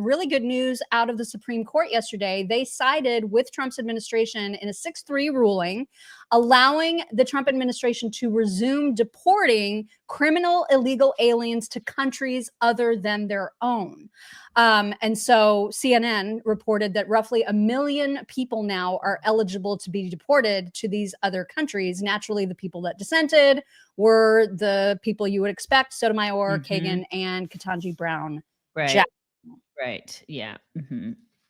really good news out of the Supreme Court yesterday. They sided with Trump's administration in a 6-3 ruling, allowing the Trump administration to resume deporting criminal illegal aliens to countries other than their own. And so CNN reported that roughly 1 million people now are eligible to be deported to these other countries. Naturally, the people that dissented were the people you would expect: Sotomayor, Kagan, and Ketanji Brown. Right. Right. Yeah.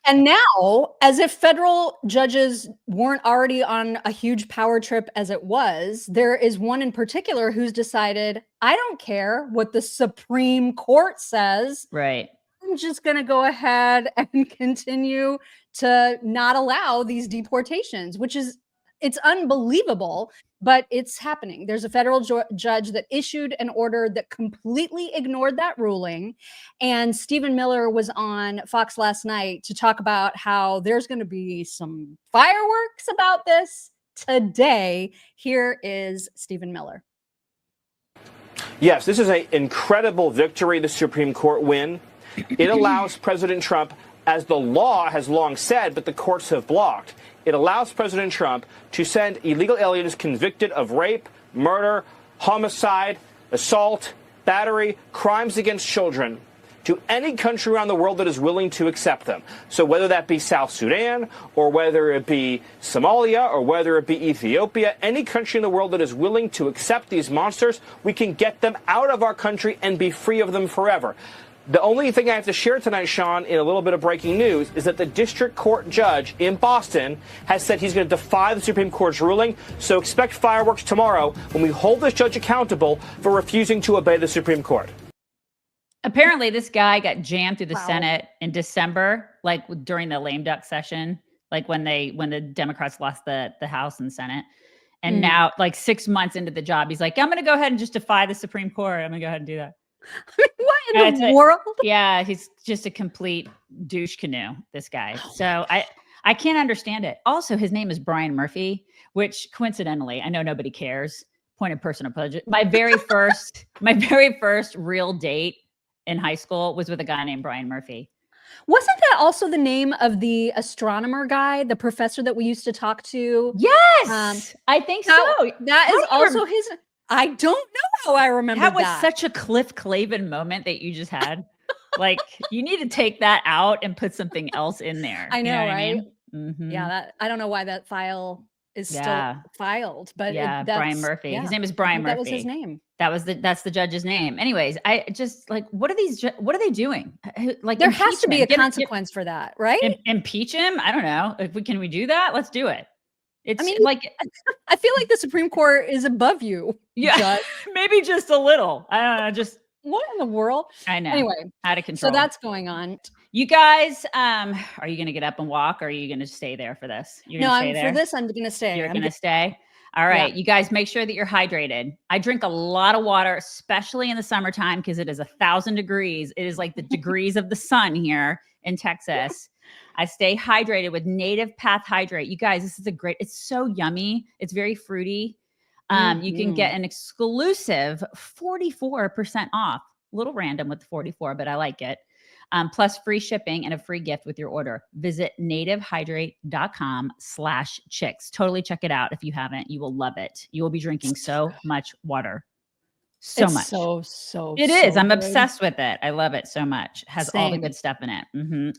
And now, as if federal judges weren't already on a huge power trip as it was, there is one in particular who's decided, I don't care what the Supreme Court says. Right. I'm just going to go ahead and continue to not allow these deportations, which is, it's unbelievable, but it's happening. There's a federal judge that issued an order that completely ignored that ruling. And Stephen Miller was on Fox last night to talk about how there's going to be some fireworks about this today. Here is Stephen Miller. Yes, this is an incredible victory, the Supreme Court win. It allows President Trump, as the law has long said, but the courts have blocked, it allows President Trump to send illegal aliens convicted of rape, murder, homicide, assault, battery, crimes against children to any country around the world that is willing to accept them. So whether that be South Sudan, or whether it be Somalia, or whether it be Ethiopia, any country in the world that is willing to accept these monsters, we can get them out of our country and be free of them forever. The only thing I have to share tonight, Sean, in a little bit of breaking news, is that the district court judge in Boston has said he's going to defy the Supreme Court's ruling. So expect fireworks tomorrow when we hold this judge accountable for refusing to obey the Supreme Court. Apparently, this guy got jammed through the Senate in December, like during the lame duck session, like when the Democrats lost the House and Senate. And now, like 6 months into the job, he's like, I'm going to go ahead and just defy the Supreme Court. I'm going to go ahead and do that. What in the world? Yeah, he's just a complete douche canoe, this guy. So I can't understand it. Also, his name is Brian Murphy, which coincidentally, I know nobody cares. Point of personal privilege. My very first real date in high school was with a guy named Brian Murphy. Wasn't that also the name of the astronomer guy, the professor that we used to talk to? Yes, I think so. That is also his. I don't know how I remember that. That was such a Cliff Clavin moment that you just had. Like, you need to take that out and put something else in there. I know, you know right? I mean? Yeah, I don't know why that file is still filed, but Brian Murphy. His name is Brian Murphy. That was his name. That's the judge's name. Anyways, I just like, what are they doing? Like, there has to be a consequence for that, right? Impeach him? I don't know. Can we do that? Let's do it. I mean, like, I feel like the Supreme Court is above you. Yeah, maybe just a little. I don't know. Just what in the world? I know. Anyway, out of control. So that's going on. You guys, are you going to get up and walk, or are you going to stay there for this? For this, I'm going to stay. You're going to stay. All right. Yeah. You guys, make sure that you're hydrated. I drink a lot of water, especially in the summertime, because it is 1,000 degrees. It is like the degrees of the sun here in Texas. I stay hydrated with Native Path Hydrate. You guys, this is it's so yummy. It's very fruity. You can get an exclusive 44% off. A little random with the 44, but I like it. Plus free shipping and a free gift with your order. Visit nativehydrate.com/chicks. Totally check it out if you haven't. You will love it. You will be drinking so much water. So much. So it is. I'm obsessed with it. I love it so much. It has all the good stuff in it.